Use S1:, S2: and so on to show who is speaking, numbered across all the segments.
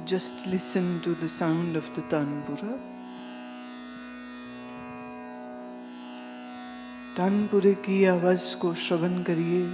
S1: Just listen to the sound of the tanpura. तानपुरे की आवाज को श्रवण करिए।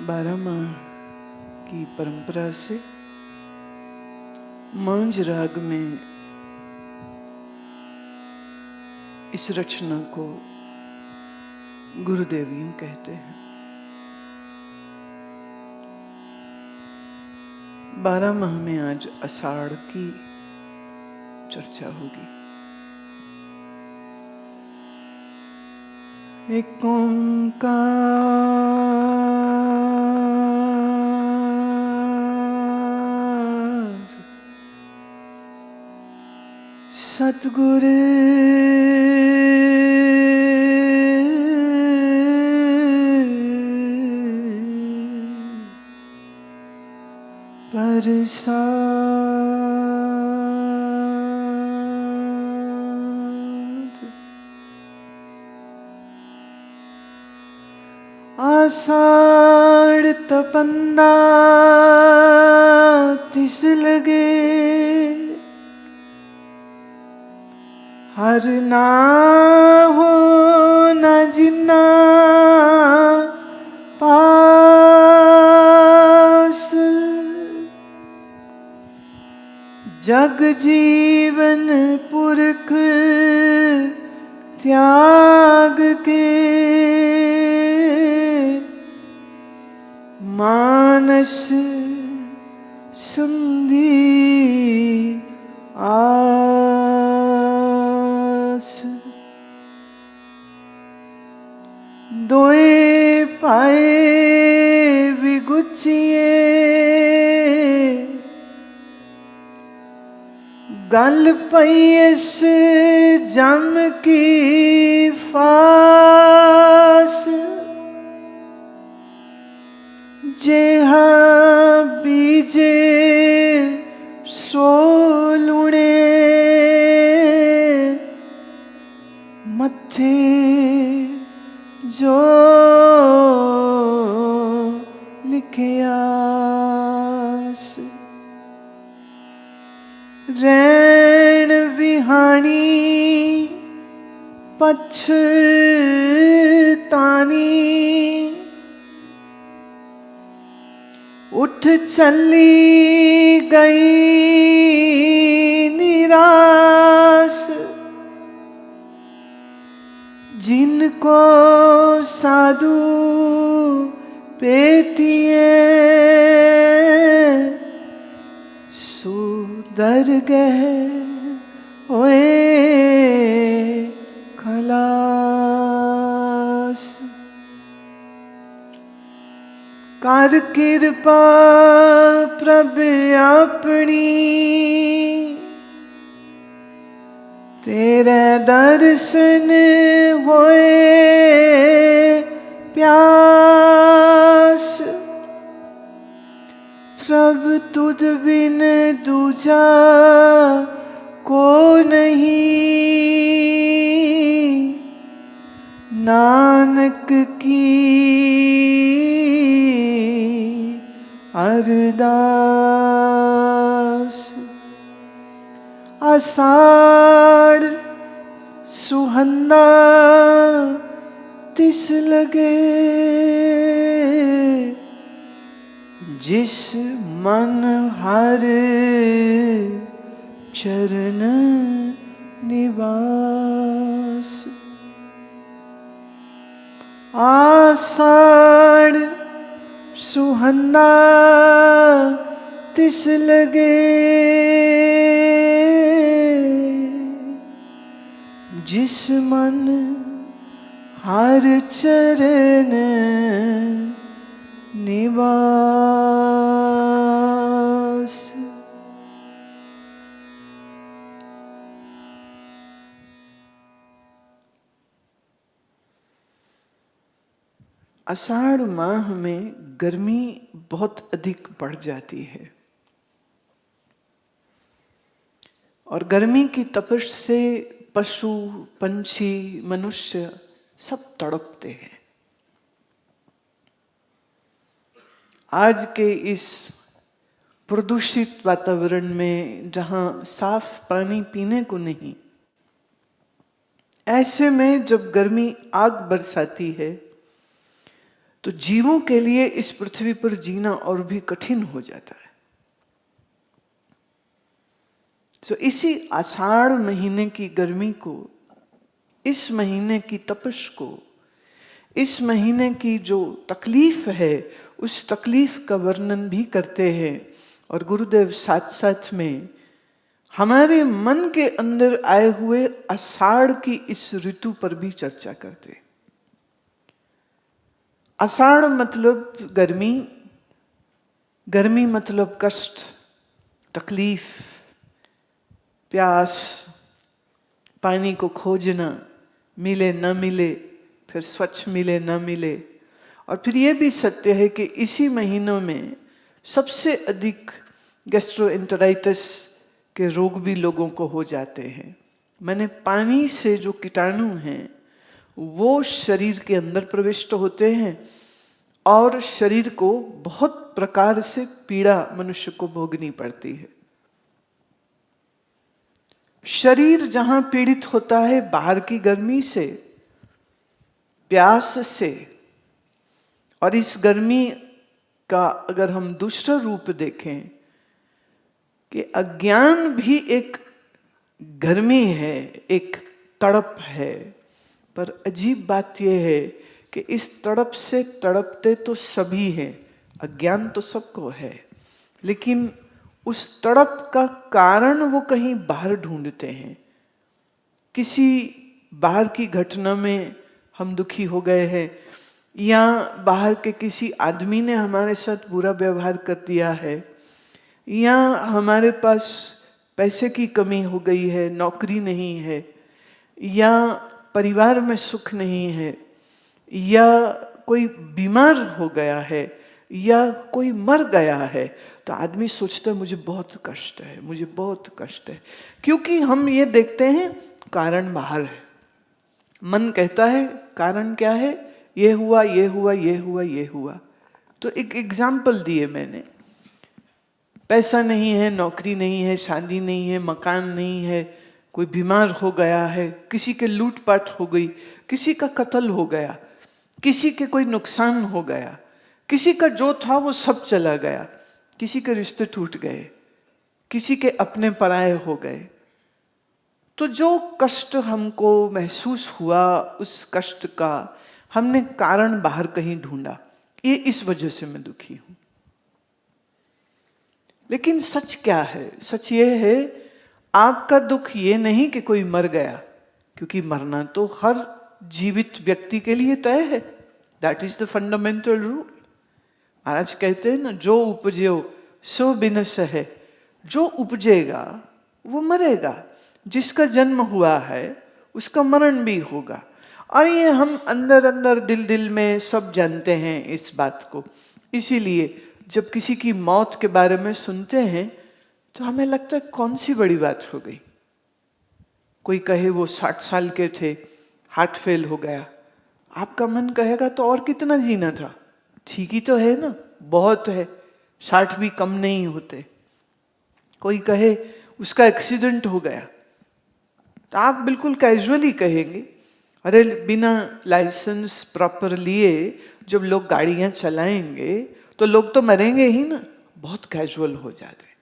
S1: बारह माह की परंपरा से मांझ राग में इस रचना को गुरुदेव यूं कहते हैं। 12 माह में आज आषाढ़ की चर्चा होगी। एक ओंकार सतगुरु प्रसाद। आषाढ़ तपंदा तिस लगे, हर ना हो न जिन्ना पास। जग जीवन पुरख त्याग के, मानस संधि आस। दोए पाए विगुचिए, गल पैस जम की फास। जेहा बीजे सो लुणे, मथे जो लिखियास। रैन विहानी पछतानी, उठ चली गई निराश। जिनको साधु पेटिए, सो दरगह होए खलास। कर कृपा प्रभ अपनी, तेरे दर्शन होए प्यास। प्रभ तुझ बिन दूजा को नहीं, नानक की अरदास। आषाढ़ सुहंदा तिस लगे, जिस मन हर चरण निवास। आषाढ़ सुहंदा तिस लगे, जिस मन हर चरण निवास। आषाढ़ माह में गर्मी बहुत अधिक बढ़ जाती है और गर्मी की तपिश से पशु, पंछी, मनुष्य सब तड़पते हैं। आज के इस प्रदूषित वातावरण में जहां साफ पानी पीने को नहीं, ऐसे में जब गर्मी आग बरसाती है तो जीवों के लिए इस पृथ्वी पर जीना और भी कठिन हो जाता है। तो इसी आषाढ़ महीने की गर्मी को, इस महीने की तपिश को, इस महीने की जो तकलीफ है, उस तकलीफ का वर्णन भी करते हैं। और गुरुदेव साथ साथ में हमारे मन के अंदर आए हुए आषाढ़ की इस ऋतु पर भी चर्चा करते हैं। आषाढ़ मतलब गर्मी, गर्मी मतलब कष्ट, तकलीफ, प्यास, पानी को खोजना, मिले न मिले, फिर स्वच्छ मिले न मिले। और फिर ये भी सत्य है कि इसी महीनों में सबसे अधिक गैस्ट्रोएंटेराइटिस के रोग भी लोगों को हो जाते हैं। माने पानी से जो कीटाणु हैं वो शरीर के अंदर प्रविष्ट होते हैं और शरीर को बहुत प्रकार से पीड़ा मनुष्य को भोगनी पड़ती है। शरीर जहां पीड़ित होता है बाहर की गर्मी से, प्यास से, और इस गर्मी का अगर हम दूसरा रूप देखें कि अज्ञान भी एक गर्मी है, एक तड़प है। पर अजीब बात यह है कि इस तड़प से तड़पते तो सभी हैं, अज्ञान तो सबको है, लेकिन उस तड़प का कारण वो कहीं बाहर ढूंढते हैं। किसी बाहर की घटना में हम दुखी हो गए हैं, या बाहर के किसी आदमी ने हमारे साथ बुरा व्यवहार कर दिया है, या हमारे पास पैसे की कमी हो गई है, नौकरी नहीं है, या परिवार में सुख नहीं है, या कोई बीमार हो गया है, या कोई मर गया है, तो आदमी सोचता है मुझे बहुत कष्ट है, मुझे बहुत कष्ट है। क्योंकि हम ये देखते हैं कारण बाहर है। मन कहता है कारण क्या है, ये हुआ, ये हुआ, ये हुआ, ये हुआ। तो एक एग्जाम्पल दिए मैंने, पैसा नहीं है, नौकरी नहीं है, शादी नहीं है, मकान नहीं है, कोई बीमार हो गया है, किसी के लूटपाट हो गई, किसी का कत्ल हो गया, किसी के कोई नुकसान हो गया, किसी का जो था वो सब चला गया, किसी के रिश्ते टूट गए, किसी के अपने पराये हो गए। तो जो कष्ट हमको महसूस हुआ, उस कष्ट का हमने कारण बाहर कहीं ढूंढा, ये इस वजह से मैं दुखी हूं। लेकिन सच क्या है? सच ये है आपका दुख ये नहीं कि कोई मर गया, क्योंकि मरना तो हर जीवित व्यक्ति के लिए तय है। That is the fundamental rule. महाराज कहते हैं ना, जो उपजो सो बिनस है। जो उपजेगा वो मरेगा, जिसका जन्म हुआ है उसका मरण भी होगा। और ये हम अंदर अंदर दिल दिल में सब जानते हैं इस बात को। इसीलिए जब किसी की मौत के बारे में सुनते हैं तो हमें लगता है कौन सी बड़ी बात हो गई। कोई कहे वो 60 साल के थे, हार्ट फेल हो गया, आपका मन कहेगा तो और कितना जीना था, ठीक ही तो है ना, बहुत है, 60 भी कम नहीं होते। कोई कहे उसका एक्सीडेंट हो गया, तो आप बिल्कुल कैजुअली कहेंगे, अरे बिना लाइसेंस प्रॉपर लिए जब लोग गाड़ियां चलाएंगे तो लोग तो मरेंगे ही ना, बहुत कैजुअल हो जाते।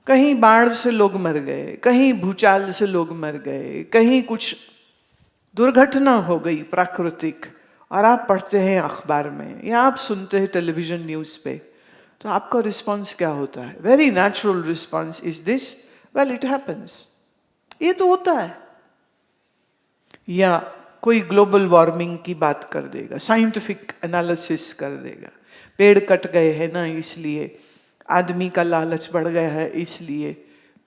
S1: कहीं बाढ़ से लोग मर गए, कहीं भूचाल से लोग मर गए, कहीं कुछ दुर्घटना हो गई प्राकृतिक, और आप पढ़ते हैं अखबार में या आप सुनते हैं टेलीविजन न्यूज़ पे, तो आपका रिस्पॉन्स क्या होता है? Very natural response is this, well it happens, ये तो होता है। या कोई ग्लोबल वार्मिंग की बात कर देगा, साइंटिफिक एनालिसिस कर देगा, पेड़ कट गए हैं ना इसलिए, आदमी का लालच बढ़ गया है इसलिए,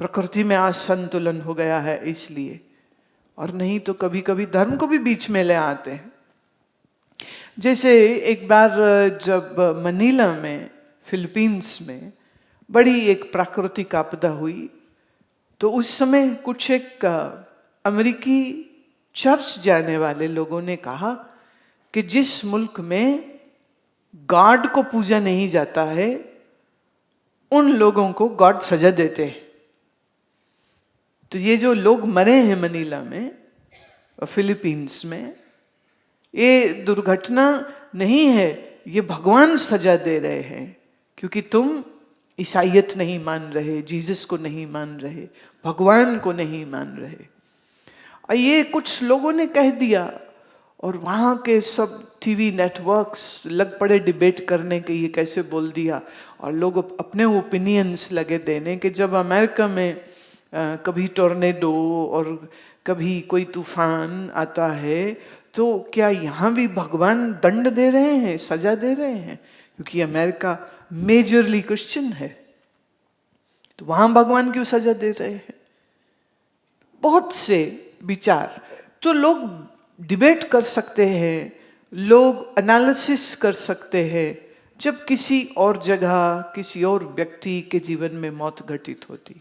S1: प्रकृति में असंतुलन हो गया है इसलिए, और नहीं तो कभी कभी धर्म को भी बीच में ले आते हैं। जैसे एक बार जब मनीला में, फिलीपींस में बड़ी एक प्राकृतिक आपदा हुई, तो उस समय कुछ एक अमेरिकी चर्च जाने वाले लोगों ने कहा कि जिस मुल्क में गॉड को पूजा नहीं जाता है, उन लोगों को गॉड सजा देते हैं। तो ये जो लोग मरे हैं मनीला में, फिलीपींस में, ये दुर्घटना नहीं है, ये भगवान सजा दे रहे हैं क्योंकि तुम ईसाइयत नहीं मान रहे, जीसस को नहीं मान रहे, भगवान को नहीं मान रहे। और ये कुछ लोगों ने कह दिया, और वहाँ के सब टीवी नेटवर्क्स लग पड़े डिबेट करने के ये कैसे बोल दिया, और लोग अपने ओपिनियंस लगे देने कि जब अमेरिका में कभी टोर्नेडो और कभी कोई तूफान आता है, तो क्या यहाँ भी भगवान दंड दे रहे हैं, सजा दे रहे हैं? क्योंकि अमेरिका मेजरली क्रिश्चियन है, तो वहाँ भगवान क्यों सजा दे रहे हैं? बहुत से विचार। तो लोग डिबेट कर सकते हैं, लोग एनालिसिस कर सकते हैं जब किसी और जगह, किसी और व्यक्ति के जीवन में मौत घटित होती।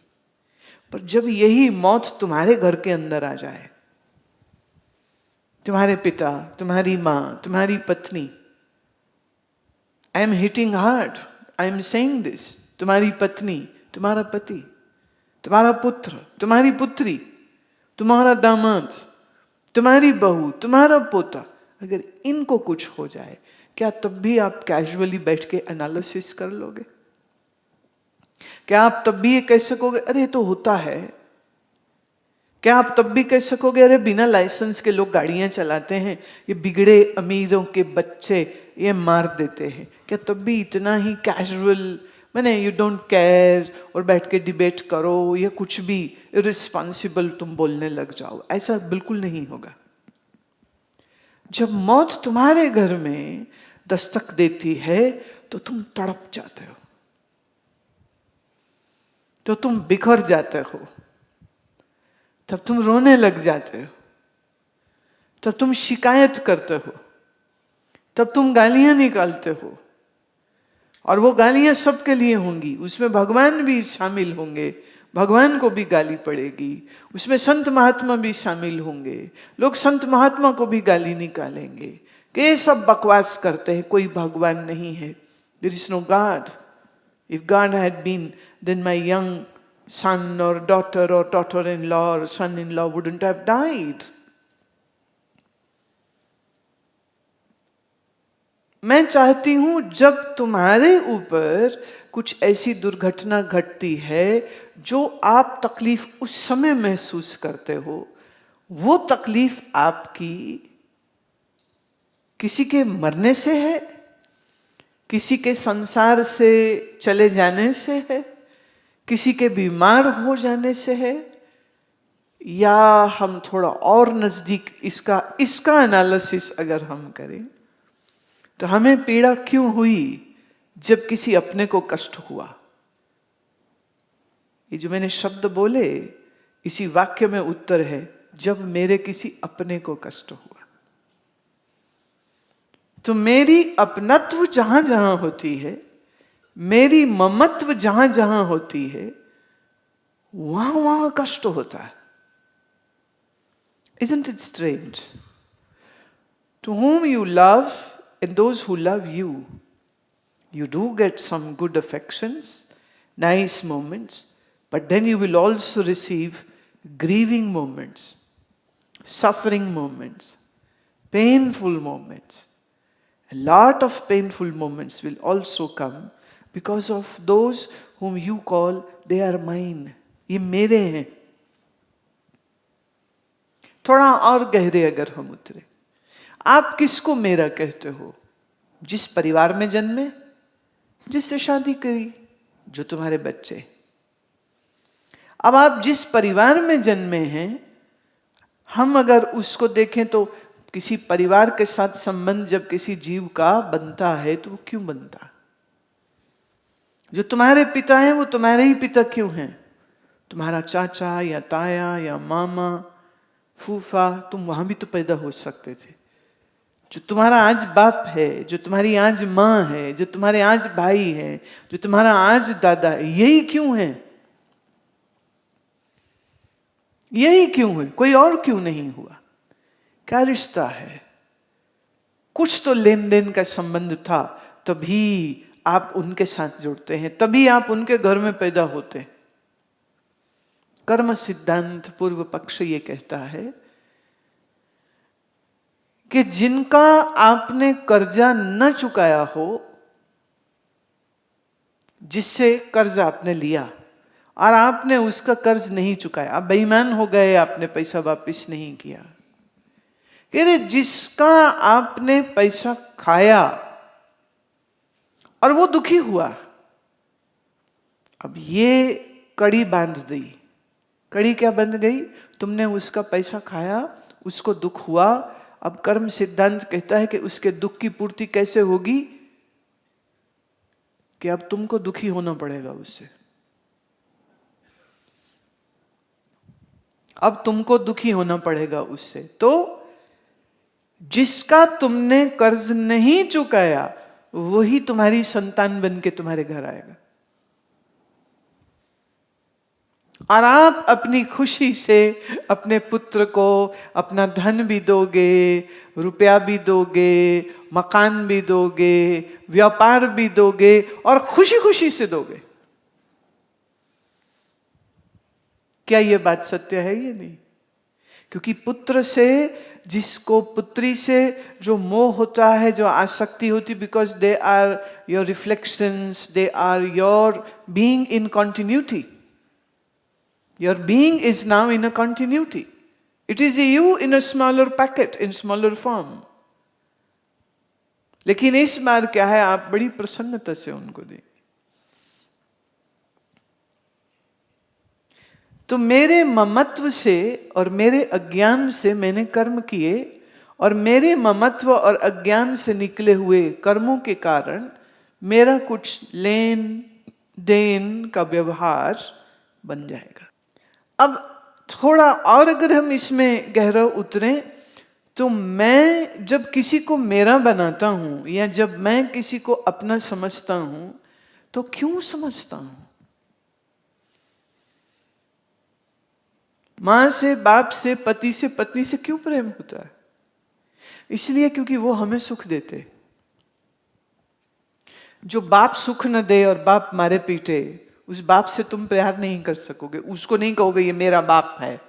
S1: पर जब यही मौत तुम्हारे घर के अंदर आ जाए, तुम्हारे पिता, तुम्हारी माँ, तुम्हारी पत्नी, I am hitting hard, I am saying this, तुम्हारी पत्नी, तुम्हारा पति, तुम्हारा पुत्र, तुम्हारी पुत्री, तुम्हारा दामाद, तुम्हारी बहू, तुम्हारा पोता, अगर इनको कुछ हो जाए, क्या तब भी आप कैजुअली बैठ के एनालिसिस कर लोगे? क्या आप तब भी ये कह सकोगे अरे तो होता है? क्या आप तब भी कह सकोगे अरे बिना लाइसेंस के लोग गाड़ियां चलाते हैं, ये बिगड़े अमीरों के बच्चे ये मार देते हैं? क्या तब भी इतना ही कैजुअल, मैंने यू डोंट केयर, और बैठ के डिबेट करो या कुछ भी इररिस्पॉन्सिबल तुम बोलने लग जाओ? ऐसा बिल्कुल नहीं होगा। जब मौत तुम्हारे घर में दस्तक देती है तो तुम तड़प जाते हो, तो तुम बिखर जाते हो, तब तुम रोने लग जाते हो, तब तुम शिकायत करते हो, तब तुम गालियां निकालते हो, और वो गालियां सबके लिए होंगी, उसमें भगवान भी शामिल होंगे, भगवान को भी गाली पड़ेगी, उसमें संत महात्मा भी शामिल होंगे, लोग संत महात्मा को भी गाली निकालेंगे कि ये सब बकवास करते हैं, कोई भगवान नहीं है, there is no god, if god had been then my young son or daughter-in-law or son-in-law wouldn't have died. मैं चाहती हूं जब तुम्हारे ऊपर कुछ ऐसी दुर्घटना घटती है जो आप तकलीफ उस समय महसूस करते हो, वो तकलीफ आपकी किसी के मरने से है, किसी के संसार से चले जाने से है, किसी के बीमार हो जाने से है, या हम थोड़ा और नजदीक इसका एनालिसिस अगर हम करें तो हमें पीड़ा क्यों हुई जब किसी अपने को कष्ट हुआ? ये जो मैंने शब्द बोले इसी वाक्य में उत्तर है, जब मेरे किसी अपने को कष्ट हुआ। तो मेरी अपनत्व जहां जहां होती है, मेरी ममत्व जहां जहां होती है, वहां वहां कष्ट होता है। Isn't it strange? To whom you love and those who love you, you do get some good affections, nice moments, but then you will also receive grieving moments, suffering moments, painful moments. A lot of painful moments will also come because of those whom you call they are mine, ये मेरे हैं। थोड़ा और गहरे अगर हम उतरे, आप किसको मेरा कहते हो? जिस परिवार में जन्मे, जिससे शादी करी, जो तुम्हारे बच्चे। अब आप जिस परिवार में जन्मे हैं, हम अगर उसको देखें तो किसी परिवार के साथ संबंध जब किसी जीव का बनता है तो वो क्यों बनता? जो तुम्हारे पिता हैं वो तुम्हारे ही पिता क्यों हैं? तुम्हारा चाचा या ताया या मामा, फूफा, तुम वहां भी तो पैदा हो सकते थे। जो तुम्हारा आज बाप है, जो तुम्हारी आज माँ है, जो तुम्हारे आज भाई है, जो तुम्हारा आज दादा है, यही क्यों है? यही क्यों है? कोई और क्यों नहीं हुआ? क्या रिश्ता है? कुछ तो लेन देन का संबंध था, तभी आप उनके साथ जुड़ते हैं, तभी आप उनके घर में पैदा होते हैं। कर्म सिद्धांत पूर्व पक्ष ये कहता है कि जिनका आपने कर्जा न चुकाया हो, जिससे कर्ज आपने लिया और आपने उसका कर्ज नहीं चुकाया, आप बेईमान हो गए, आपने पैसा वापस नहीं किया, कि जिसका आपने पैसा खाया और वो दुखी हुआ, अब ये कड़ी बांध दी। कड़ी क्या बंध गई? तुमने उसका पैसा खाया, उसको दुख हुआ। अब कर्म सिद्धांत कहता है कि उसके दुख की पूर्ति कैसे होगी? कि अब तुमको दुखी होना पड़ेगा उससे। अब तुमको दुखी होना पड़ेगा उससे। तो जिसका तुमने कर्ज नहीं चुकाया वही तुम्हारी संतान बन के तुम्हारे घर आएगा, और आप अपनी खुशी से अपने पुत्र को अपना धन भी दोगे, रुपया भी दोगे, मकान भी दोगे, व्यापार भी दोगे, और खुशी खुशी से दोगे। क्या ये बात सत्य है? ये नहीं। क्योंकि पुत्र से, जिसको पुत्री से जो मोह होता है, जो आसक्ति होती, because they are your reflections, they are your being in continuity. Your being is now in a continuity. It is you in a smaller packet, in smaller form. लेकिन इस बार क्या है, आप बड़ी प्रसन्नता से उनको देंगे। तो मेरे ममत्व से और मेरे अज्ञान से मैंने कर्म किए, और मेरे ममत्व और अज्ञान से निकले हुए कर्मों के कारण मेरा कुछ लेन देन का व्यवहार बन जाएगा। अब थोड़ा और अगर हम इसमें गहरा उतरें, तो मैं जब किसी को मेरा बनाता हूं या जब मैं किसी को अपना समझता हूं, तो क्यों समझता हूं? मां से, बाप से, पति से, पत्नी से क्यों प्रेम होता है? इसलिए क्योंकि वो हमें सुख देते। जो बाप सुख न दे और बाप मारे पीटे, उस बाप से तुम प्यार नहीं कर सकोगे। उसको नहीं कहोगे ये मेरा बाप है।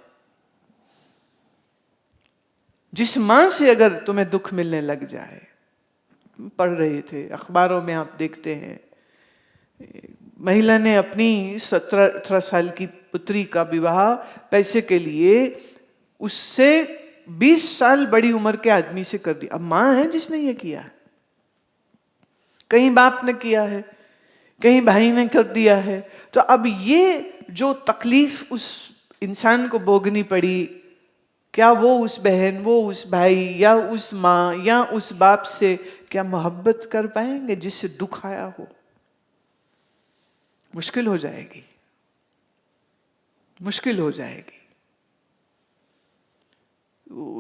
S1: जिस मां से अगर तुम्हें दुख मिलने लग जाए, पढ़ रहे थे अखबारों में, आप देखते हैं महिला ने अपनी 17-18 साल की पुत्री का विवाह पैसे के लिए उससे 20 साल बड़ी उम्र के आदमी से कर दिया। अब मां है जिसने ये किया, कहीं बाप ने किया है, कहीं भाई ने कर दिया है। तो अब ये जो तकलीफ उस इंसान को भोगनी पड़ी, क्या वो उस बहन, वो उस भाई या उस माँ या उस बाप से क्या मोहब्बत कर पाएंगे जिससे दुख आया हो? मुश्किल हो जाएगी, मुश्किल हो जाएगी।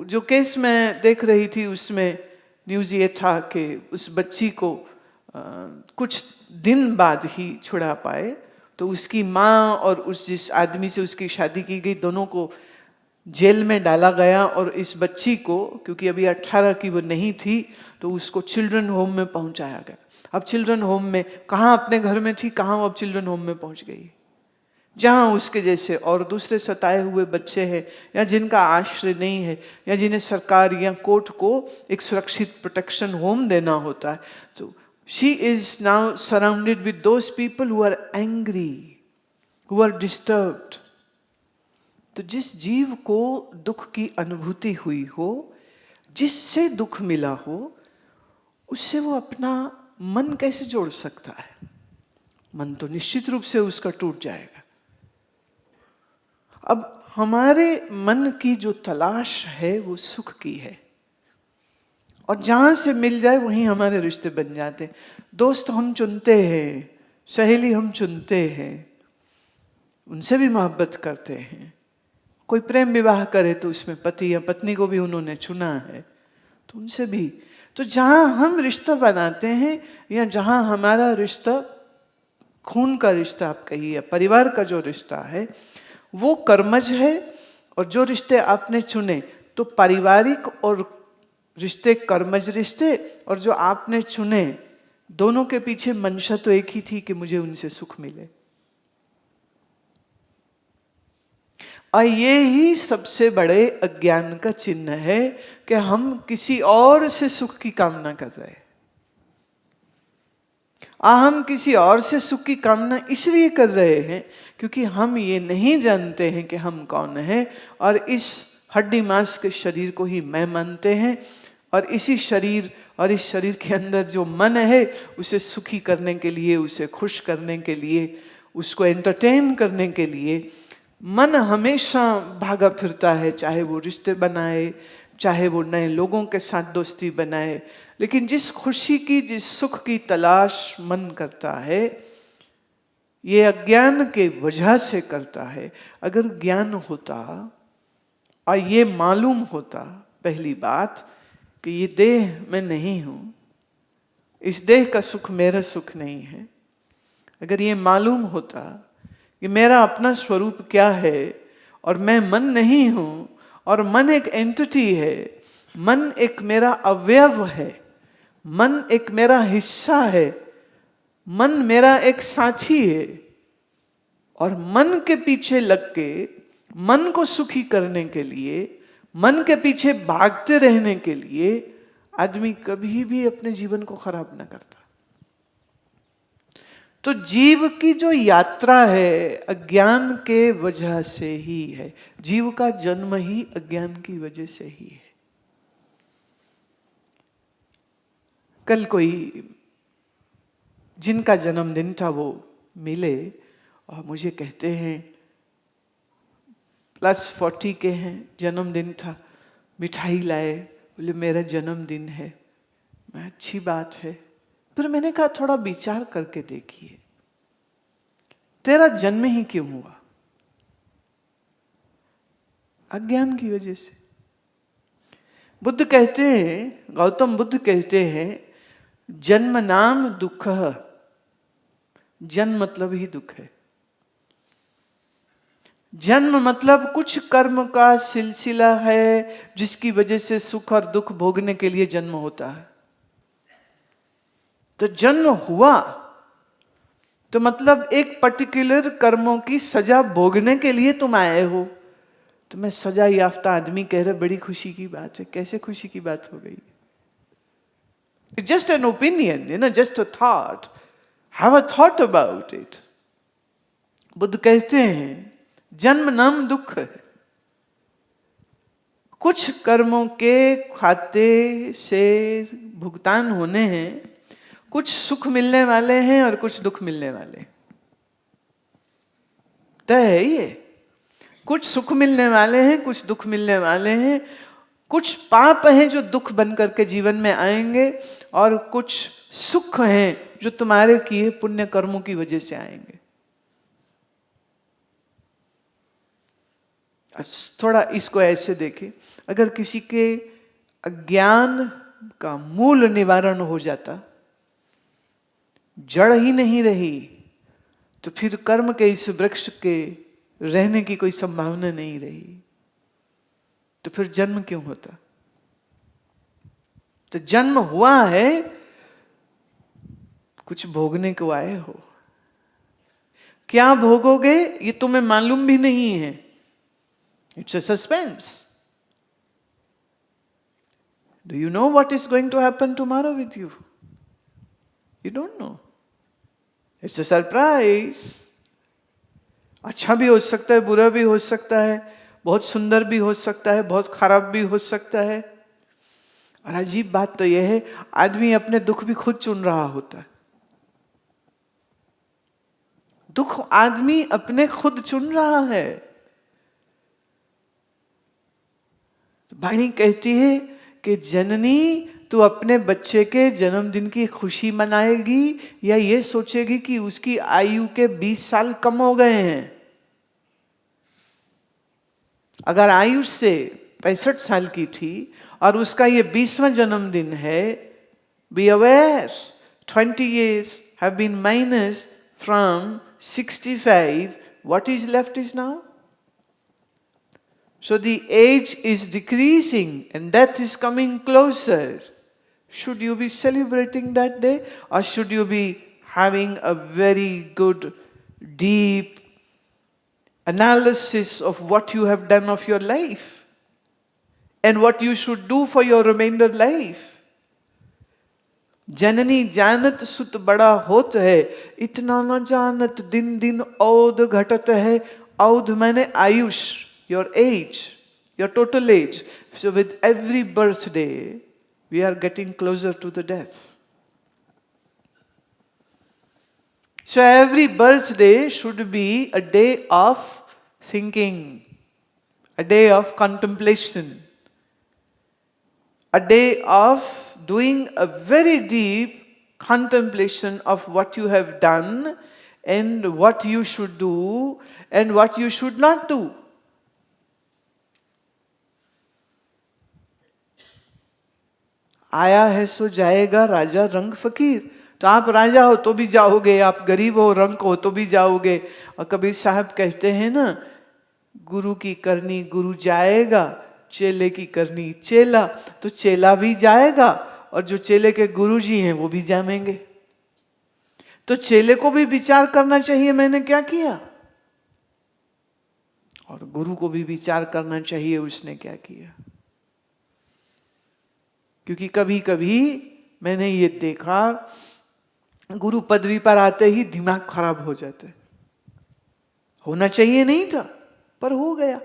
S1: जो केस मैं देख रही थी उसमें न्यूज़ ये था कि उस बच्ची को कुछ दिन बाद ही छुड़ा पाए, तो उसकी माँ और उस जिस आदमी से उसकी शादी की गई, दोनों को जेल में डाला गया, और इस बच्ची को, क्योंकि अभी 18 की वो नहीं थी, तो उसको चिल्ड्रन होम में पहुंचाया गया। अब चिल्ड्रन होम में, कहाँ अपने घर में थी, कहाँ वो अब चिल्ड्रन होम में पहुंच गई, जहाँ उसके जैसे और दूसरे सताए हुए बच्चे हैं, या जिनका आश्रय नहीं है, या जिन्हें सरकार या कोर्ट को एक सुरक्षित प्रोटेक्शन होम देना होता है। तो she is now surrounded with those people who are angry, who are disturbed. तो जिस जीव को दुख की अनुभूति हुई हो, जिससे दुख मिला हो, उससे वो अपना मन कैसे जोड़ सकता है? मन तो निश्चित रूप से उसका टूट जाएगा। अब हमारे मन की जो तलाश है वो सुख की है, और जहां से मिल जाए वहीं हमारे रिश्ते बन जाते हैं। दोस्त हम चुनते हैं, सहेली हम चुनते हैं, उनसे भी मोहब्बत करते हैं। कोई प्रेम विवाह करे तो उसमें पति या पत्नी को भी उन्होंने चुना है, तो उनसे भी। तो जहां हम रिश्ता बनाते हैं, या जहां हमारा रिश्ता खून का रिश्ता आप कहिए, या परिवार का जो रिश्ता है, वो कर्मज है। और जो रिश्ते आपने चुने, तो पारिवारिक और रिश्ते कर्मज रिश्ते, और जो आपने चुने, दोनों के पीछे मंशा तो एक ही थी कि मुझे उनसे सुख मिले। और ये ही सबसे बड़े अज्ञान का चिन्ह है कि हम किसी और से सुख की कामना कर रहे हैं। हम किसी और से सुख की कामना इसलिए कर रहे हैं क्योंकि हम ये नहीं जानते हैं कि हम कौन हैं, और इस हड्डी मांस के शरीर को ही मैं मानते हैं। और इसी शरीर और इस शरीर के अंदर जो मन है, उसे सुखी करने के लिए, उसे खुश करने के लिए, उसको एंटरटेन करने के लिए मन हमेशा भागा फिरता है। चाहे वो रिश्ते बनाए, चाहे वो नए लोगों के साथ दोस्ती बनाए, लेकिन जिस खुशी की, जिस सुख की तलाश मन करता है, ये अज्ञान के वजह से करता है। अगर ज्ञान होता और ये मालूम होता, पहली बात, कि ये देह मैं नहीं हूं, इस देह का सुख मेरा सुख नहीं है, अगर ये मालूम होता कि मेरा अपना स्वरूप क्या है, और मैं मन नहीं हूं, और मन एक एंटिटी है, मन एक मेरा अवयव है, मन एक मेरा हिस्सा है, मन मेरा एक साथी है, और मन के पीछे लग के, मन को सुखी करने के लिए, मन के पीछे भागते रहने के लिए आदमी कभी भी अपने जीवन को खराब ना करता। तो जीव की जो यात्रा है अज्ञान के वजह से ही है। जीव का जन्म ही अज्ञान की वजह से ही है। कल कोई जिनका जन्मदिन था वो मिले और मुझे कहते हैं +40 के हैं, जन्मदिन था, मिठाई लाए, बोले मेरा जन्मदिन है। मैं अच्छी बात है, फिर मैंने कहा थोड़ा विचार करके देखिए, तेरा जन्म ही क्यों हुआ? अज्ञान की वजह से। बुद्ध कहते हैं, गौतम बुद्ध कहते हैं, जन्म नाम दुख। जन्म मतलब ही दुख है। जन्म मतलब कुछ कर्म का सिलसिला है जिसकी वजह से सुख और दुख भोगने के लिए जन्म होता है। तो जन्म हुआ तो मतलब एक पर्टिकुलर कर्मों की सजा भोगने के लिए तुम आए हो। तो मैं सजा याफ्ता आदमी कह रहा, बड़ी खुशी की बात है। कैसे खुशी की बात हो गई? It's just an opinion, just a thought. Have a thought about it. Buddha कहते हैं जन्म नाम दुख है। कुछ कर्मों के खाते से भुगतान होने हैं, कुछ सुख मिलने वाले हैं और कुछ दुख मिलने वाले। तय है ये, कुछ सुख मिलने वाले हैं, कुछ दुख मिलने वाले हैं। कुछ पाप हैं जो दुख बन करके जीवन में आएंगे, और कुछ सुख हैं जो तुम्हारे किए पुण्य कर्मों की वजह से आएंगे। थोड़ा इसको ऐसे देखें, अगर किसी के अज्ञान का मूल निवारण हो जाता, जड़ ही नहीं रही, तो फिर कर्म के इस वृक्ष के रहने की कोई संभावना नहीं रही। तो फिर जन्म क्यों होता? तो जन्म हुआ है, कुछ भोगने को आए हो। क्या भोगोगे ये तुम्हें मालूम भी नहीं है। It's a suspense. Do you know what is going to happen tomorrow with you? You don't know. It's a surprise. अच्छा भी हो सकता है, बुरा भी हो सकता है, बहुत सुंदर भी हो सकता है, बहुत खराब भी हो सकता है। और अजीब बात तो यह है, आदमी अपने दुख भी खुद चुन रहा होता है। दुख आदमी अपने खुद चुन रहा है। वाणी कहती है कि जननी, तू अपने बच्चे के जन्मदिन की खुशी मनाएगी या ये सोचेगी कि उसकी आयु के 20 साल कम हो गए हैं? अगर आयु से 65 साल की थी और उसका ये 20वां जन्मदिन है, be aware 20 years have been minus from 65. What is left is now? So the age is decreasing and death is coming closer. Should you be celebrating that day, or should you be having a very good, deep analysis of what you have done of your life and what you should do for your remainder life? जननी जानत सुत बड़ा होत है, इतना न जानत दिन दिन औध घटत है। औध माने Ayush, your age, your total age. So with every birthday, we are getting closer to the death. So every birthday should be a day of thinking, a day of contemplation, a day of doing a very deep contemplation of what you have done and what you should do and what you should not do. आया है सो जाएगा राजा रंग फकीर। तो आप राजा हो तो भी जाओगे, आप गरीब हो रंग हो तो भी जाओगे। और कबीर साहब कहते हैं ना, गुरु की करनी गुरु जाएगा, चेले की करनी चेला। तो चेला भी जाएगा और जो चेले के गुरु जी हैं वो भी जाएंगे। तो चेले को भी विचार करना चाहिए मैंने क्या किया, और गुरु को भी विचार करना चाहिए उसने क्या किया। क्योंकि कभी कभी मैंने ये देखा, गुरु पदवी पर आते ही दिमाग खराब हो जाते। होना चाहिए नहीं था पर हो गया।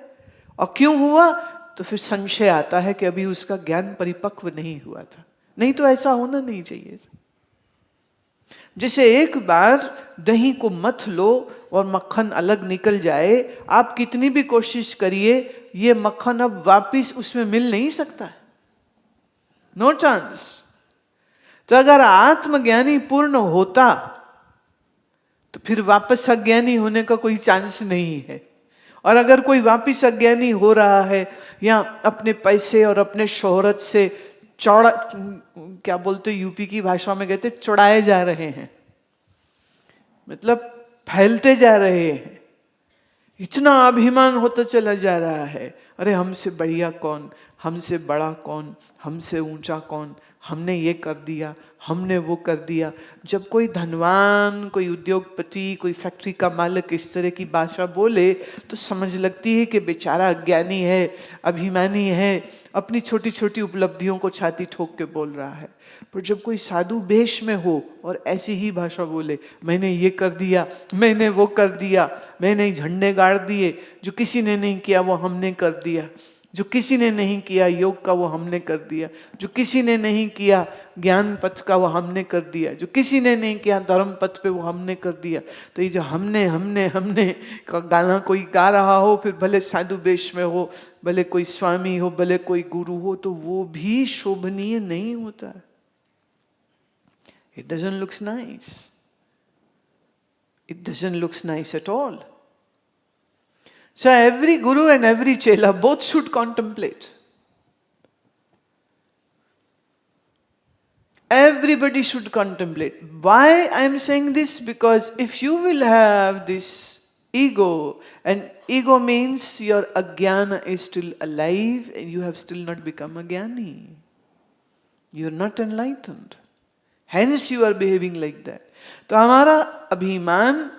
S1: और क्यों हुआ, तो फिर संशय आता है कि अभी उसका ज्ञान परिपक्व नहीं हुआ था। नहीं तो ऐसा होना नहीं चाहिए था। जैसे एक बार दही को मथ लो और मक्खन अलग निकल जाए, आप कितनी भी कोशिश करिए, ये मक्खन अब वापिस उसमें मिल नहीं सकता है, नो चांस। तो अगर आत्मज्ञानी पूर्ण होता तो फिर वापस अज्ञानी होने का कोई चांस नहीं है। और अगर कोई वापस अज्ञानी हो रहा है या अपने पैसे और अपने शोहरत से चौड़ा, क्या बोलते यूपी की भाषा में कहते चौड़ाए जा रहे हैं, मतलब फैलते जा रहे हैं, इतना अभिमान होता चला जा रहा है, अरे हमसे बढ़िया कौन, हमसे बड़ा कौन, हमसे ऊंचा कौन, हमने ये कर दिया, हमने वो कर दिया। जब कोई धनवान, कोई उद्योगपति, कोई फैक्ट्री का मालिक इस तरह की भाषा बोले तो समझ लगती है कि बेचारा अज्ञानी है, अभिमानी है, अपनी छोटी छोटी उपलब्धियों को छाती ठोक के बोल रहा है। पर जब कोई साधु वेश में हो और ऐसी ही भाषा बोले, मैंने ये कर दिया, मैंने वो कर दिया, मैंने झंडे गाड़ दिए, जो किसी ने नहीं किया वो हमने कर दिया, जो किसी ने नहीं किया योग का वो हमने कर दिया, जो किसी ने नहीं किया ज्ञान पथ का वो हमने कर दिया, जो किसी ने नहीं किया धर्म पथ पे वो हमने कर दिया। तो ये जो हमने हमने हमने का गाना कोई गा रहा हो, फिर भले साधु वेश में हो, भले कोई स्वामी हो, भले कोई गुरु हो, तो वो भी शोभनीय नहीं होता। It doesn't look nice. It doesn't look nice at all. So every guru and every chela both should contemplate. Everybody should contemplate. Why I am saying this? Because if you will have this ego, and ego means your ajnana is still alive and you have still not become a jnani. You are not enlightened. Hence you are behaving like that. तो हमारा अभिमान,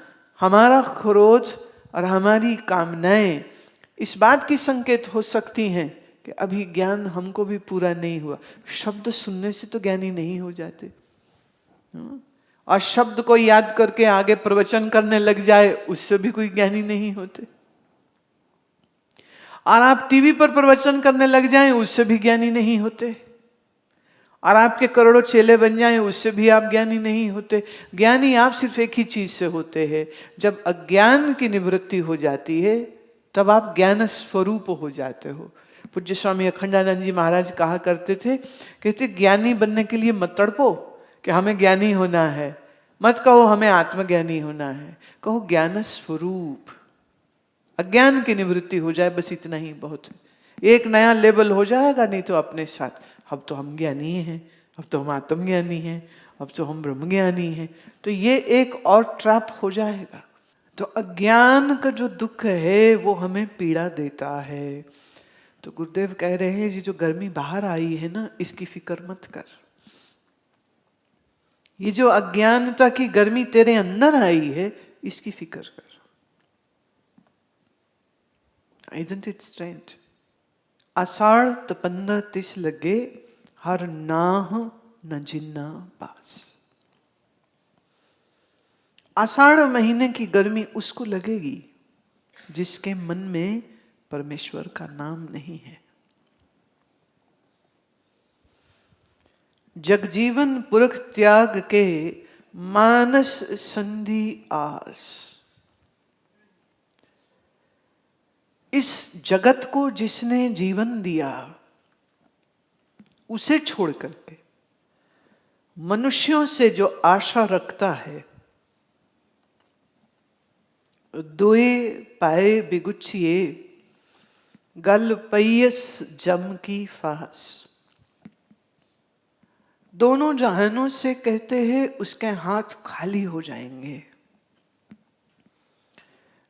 S1: हमारा क्रोध और हमारी कामनाएं इस बात की संकेत हो सकती हैं कि अभी ज्ञान हमको भी पूरा नहीं हुआ। शब्द सुनने से तो ज्ञानी नहीं हो जाते, और शब्द को याद करके आगे प्रवचन करने लग जाए, उससे भी कोई ज्ञानी नहीं होते। और आप टीवी पर प्रवचन करने लग जाएं, उससे भी ज्ञानी नहीं होते। और आपके करोड़ों चेले बन जाएं, उससे भी आप ज्ञानी नहीं होते। ज्ञानी आप सिर्फ एक ही चीज से होते हैं, जब अज्ञान की निवृत्ति हो जाती है तब आप ज्ञान स्वरूप हो जाते हो। पूज्य स्वामी अखंडानंद जी महाराज कहा करते थे, कहते ज्ञानी बनने के लिए मत तड़पो कि हमें ज्ञानी होना है, मत कहो हमें आत्मज्ञानी होना है, कहो ज्ञान स्वरूप, अज्ञान की निवृत्ति हो जाए, बस इतना ही बहुत है। एक नया लेवल हो जाएगा, नहीं तो अपने साथ अब तो हम ज्ञानी हैं, अब तो हम आत्मज्ञानी हैं, अब तो हम ब्रह्मज्ञानी हैं, तो ये एक और ट्रैप हो जाएगा। तो अज्ञान का जो दुख है वो हमें पीड़ा देता है। तो गुरुदेव कह रहे हैं, ये जो गर्मी बाहर आई है ना, इसकी फिक्र मत कर। ये जो अज्ञानता की गर्मी तेरे अंदर आई है, इसकी फिक्र कर। Isn't it strange? आषाढ़ तपन्ना तिस लगे, हर नाह न जिन्ना पास। आषाढ़ महीने की गर्मी उसको लगेगी जिसके मन में परमेश्वर का नाम नहीं है। जगजीवन पुरख त्याग के, मानस संधि आस। इस जगत को जिसने जीवन दिया, उसे छोड़ करके मनुष्यों से जो आशा रखता है, दोए पाए बिगुचिए, गल पैयस जम की फास। दोनों जहानों से कहते हैं उसके हाथ खाली हो जाएंगे,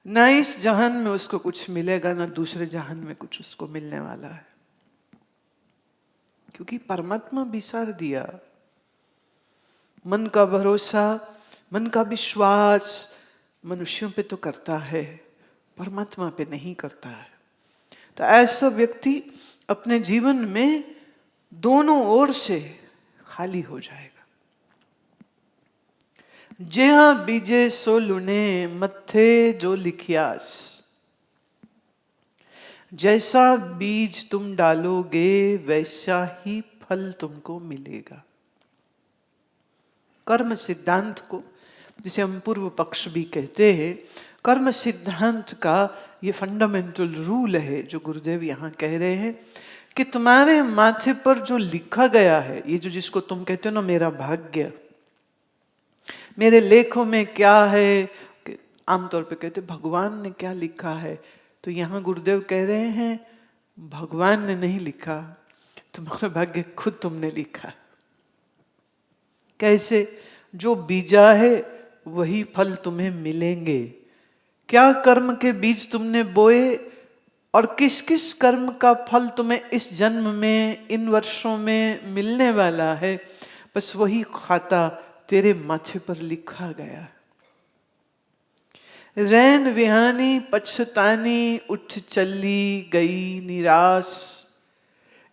S1: ना इस जहान में उसको कुछ मिलेगा, ना दूसरे जहान में कुछ उसको मिलने वाला है, क्योंकि परमात्मा बिसार दिया। मन का भरोसा, मन का विश्वास मनुष्यों पे तो करता है, परमात्मा पे नहीं करता है। तो ऐसा व्यक्ति अपने जीवन में दोनों ओर से खाली हो जाएगा। जेहा बीजे सो लुने, मत्थे जो लिखियास। जैसा बीज तुम डालोगे वैसा ही फल तुमको मिलेगा। कर्म सिद्धांत को, जिसे हम पूर्व पक्ष भी कहते हैं, कर्म सिद्धांत का ये फंडामेंटल रूल है जो गुरुदेव यहाँ कह रहे हैं कि तुम्हारे माथे पर जो लिखा गया है, ये जो जिसको तुम कहते हो ना मेरा भाग्य, मेरे लेखों में क्या है, आमतौर पे कहते भगवान ने क्या लिखा है, तो यहाँ गुरुदेव कह रहे हैं भगवान ने नहीं लिखा, तुम्हारा भाग्य खुद तुमने लिखा। कैसे? जो बीजा है वही फल तुम्हें मिलेंगे। क्या कर्म के बीज तुमने बोए और किस किस कर्म का फल तुम्हें इस जन्म में, इन वर्षों में मिलने वाला है, बस वही खाता तेरे माथे पर लिखा गया। रैन विहानी पछतानी, उठ चली गई निराश।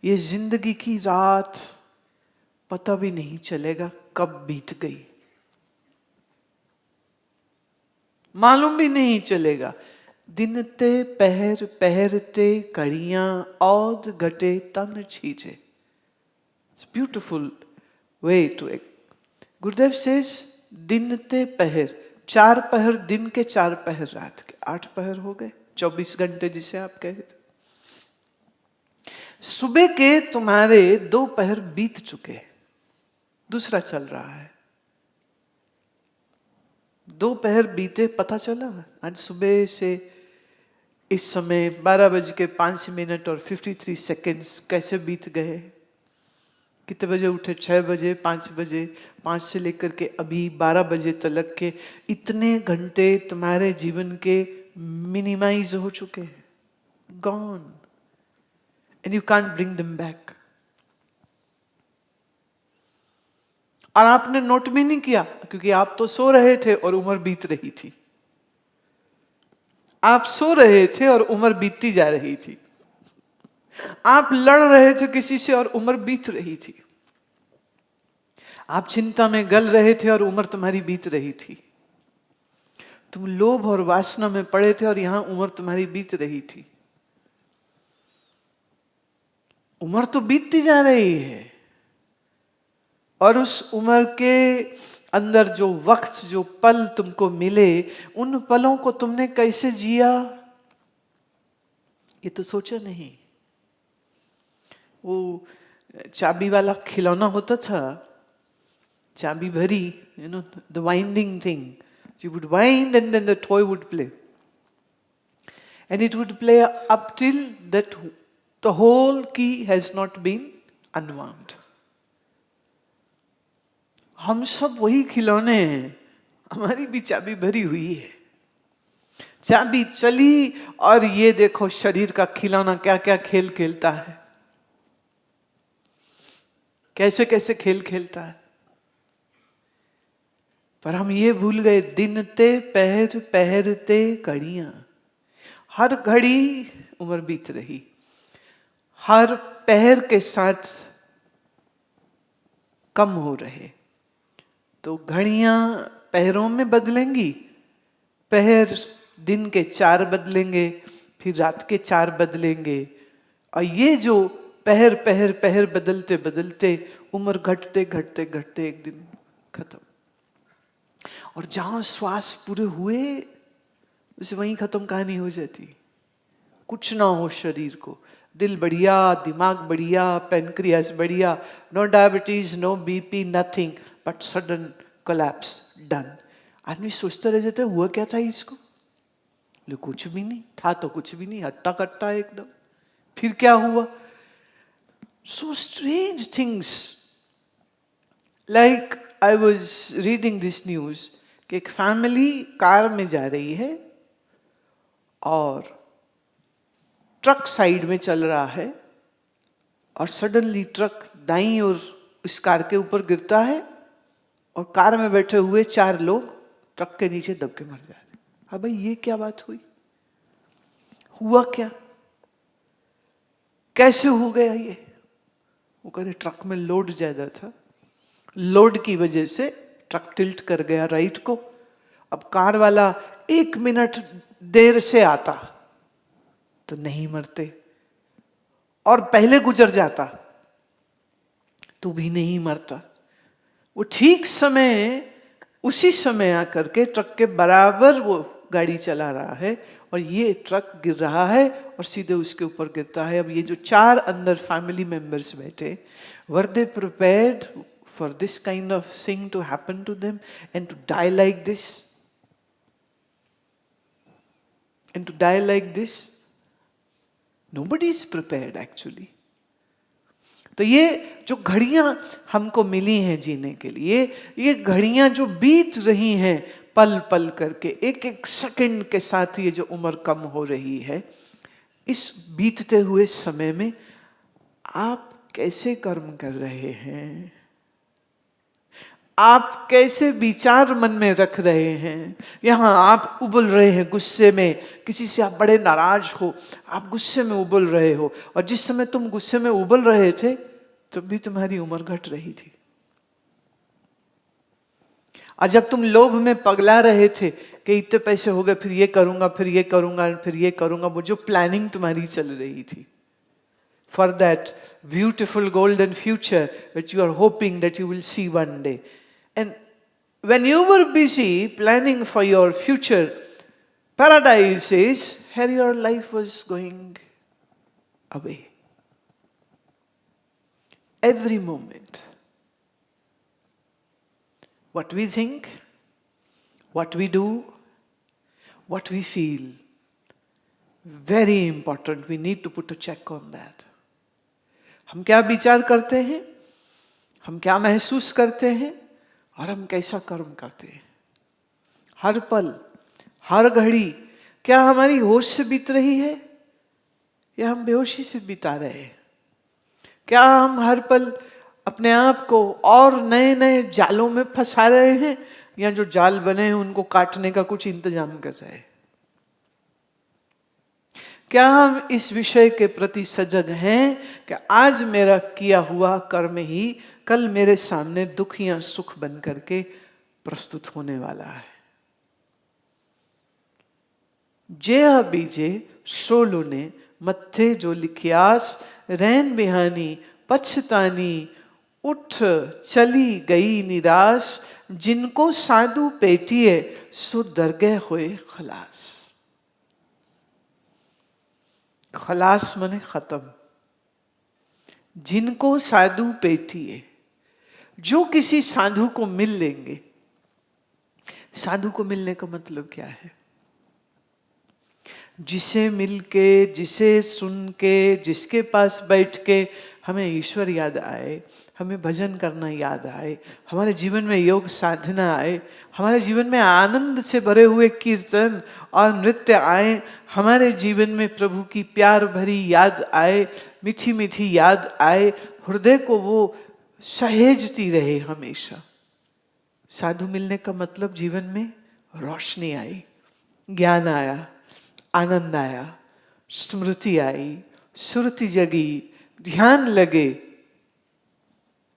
S1: ये जिंदगी की रात पता भी नहीं चलेगा कब बीत गई, मालूम भी नहीं चलेगा। दिन ते पहर पहरते कड़ियां, औद घटे तन छीजे। इट्स ब्यूटिफुल वे टू एक। गुरुदेव सेज दिन ते पहर, 4 पहर दिन के, 4 पहर रात के, 8 पहर हो गए, 24 घंटे जिसे आप कह रहे थे। सुबह के तुम्हारे 2 पहर बीत चुके, दूसरा चल रहा है। 2 पहर बीते पता चला। आज सुबह से इस समय 12:05 और 53 सेकेंड्स कैसे बीत गए। कितने बजे उठे? 6 बजे, 5 बजे, 5 से लेकर के अभी 12 बजे तक के इतने घंटे तुम्हारे जीवन के मिनिमाइज हो चुके हैं, gone, and you can't bring them back. और आपने नोट भी नहीं किया, क्योंकि आप तो सो रहे थे और उम्र बीत रही थी। आप सो रहे थे और उम्र बीतती जा रही थी। आप लड़ रहे थे किसी से और उम्र बीत रही थी। आप चिंता में गल रहे थे और उम्र तुम्हारी बीत रही थी। तुम लोभ और वासना में पड़े थे और यहां उम्र तुम्हारी बीत रही थी। उम्र तो बीतती जा रही है और उस उम्र के अंदर जो वक्त, जो पल तुमको मिले, उन पलों को तुमने कैसे जिया ये तो सोचा नहीं। वो चाबी वाला खिलौना होता था, चाबी भरी, the winding thing. You would wind and then the toy would play. And it would play up till that the whole key has not been unwound. हम सब वही खिलौने हैं, हमारी भी चाबी भरी हुई है। चाबी चली और ये देखो शरीर का खिलौना क्या क्या खेल खेलता है, कैसे कैसे खेल खेलता है। पर हम ये भूल गए, दिन ते पहर पहरते घड़ियां। हर घड़ी उम्र बीत रही, हर पहर के साथ कम हो रहे। तो घड़ियां पहरों में बदलेंगी, पहर दिन के 4 बदलेंगे, फिर रात के 4 बदलेंगे, और ये जो पहर पहर पहर बदलते बदलते उम्र घटते घटते घटते एक दिन खत्म। और जहां श्वास पूरे हुए उसे वहीं खत्म कहानी हो जाती। कुछ ना हो शरीर को, दिल बढ़िया, दिमाग बढ़िया, पेनक्रियास बढ़िया, no diabetes, no BP, nothing, but sudden collapse, done. आदमी सोचते रह जाते हुआ क्या था इसको, कुछ भी नहीं था, तो कुछ भी नहीं, हट्टा कट्टा एकदम। फिर क्या हुआ? So strange things. Like I was reading this news कि एक फैमिली कार में जा रही है और ट्रक साइड में चल रहा है और सडनली ट्रक दाईं ओर उस कार के ऊपर गिरता है और कार में बैठे हुए 4 लोग ट्रक के नीचे दब के मर जाते हैं। हाँ भाई, ये क्या बात हुई? हुआ क्या? कैसे हो गया ये? वो कह रहे ट्रक में लोड ज्यादा था, लोड की वजह से ट्रक टिल्ट कर गया राइट को। अब कार वाला 1 मिनट देर से आता तो नहीं मरते, और पहले गुजर जाता तो भी नहीं मरता। वो ठीक समय, उसी समय आकर के ट्रक के बराबर वो गाड़ी चला रहा है और ये ट्रक गिर रहा है और सीधे उसके ऊपर गिरता है। अब ये जो 4 अंदर फैमिली मेंबर्स बैठे, were they prepared for this kind of thing to happen to them and to die like this? And to die like this, nobody is prepared actually. तो ये जो घड़ियां हमको मिली हैं जीने के लिए, ये घड़ियां जो बीत रही हैं पल पल करके, एक एक सेकंड के साथ ये जो उम्र कम हो रही है, इस बीतते हुए समय में आप कैसे कर्म कर रहे हैं? आप कैसे विचार मन में रख रहे हैं? यहाँ आप उबल रहे हैं गुस्से में, किसी से आप बड़े नाराज हो, आप गुस्से में उबल रहे हो, और जिस समय तुम गुस्से में उबल रहे थे तब भी तुम्हारी उम्र घट रही थी। और जब तुम लोभ में पगला रहे थे कि इतने पैसे हो गए, फिर ये करूंगा, फिर ये करूंगा, फिर ये करूंगा, वो जो प्लानिंग तुम्हारी चल रही थी for that beautiful golden future which you are hoping that you will see one day. And when you were busy planning for your future paradises, here your life was going away. Every moment. What we think, what we do, what we feel. Very important. We need to put a check on that. हम क्या विचार करते हैं, हम क्या महसूस करते हैं, और हम कैसा कर्म करते हैं। हर पल, हर घड़ी क्या हमारी होश से बीत रही है या हम बेहोशी से बिता रहे हैं? क्या हम हर पल अपने आप को और नए नए जालों में फंसा रहे हैं, या जो जाल बने हैं उनको काटने का कुछ इंतजाम कर रहे हैं? क्या हम इस विषय के प्रति सजग हैं कि आज मेरा किया हुआ कर्म ही कल मेरे सामने दुख या सुख बन करके प्रस्तुत होने वाला है। जे बीजे सोलो ने मत्थे जो लिखियास, रैन बिहानी पछतानी उठ चली गई निराश, जिनको साधु पेटिए सो दरगह हुए खलास। खलास माने खत्म। जिनको साधु पेटिए, जो किसी साधु को मिल लेंगे। साधु को मिलने का मतलब क्या है? जिसे मिलके, जिसे सुन के, जिसके पास बैठ के हमें ईश्वर याद आए, हमें भजन करना याद आए, हमारे जीवन में योग साधना आए, हमारे जीवन में आनंद से भरे हुए कीर्तन और नृत्य आए, हमारे जीवन में प्रभु की प्यार भरी याद आए, मीठी मीठी याद आए, हृदय को वो सहेजती रहे हमेशा। साधु मिलने का मतलब जीवन में रोशनी आई, ज्ञान आया, आनंद आया, स्मृति आई, सुरति जगी, ध्यान लगे।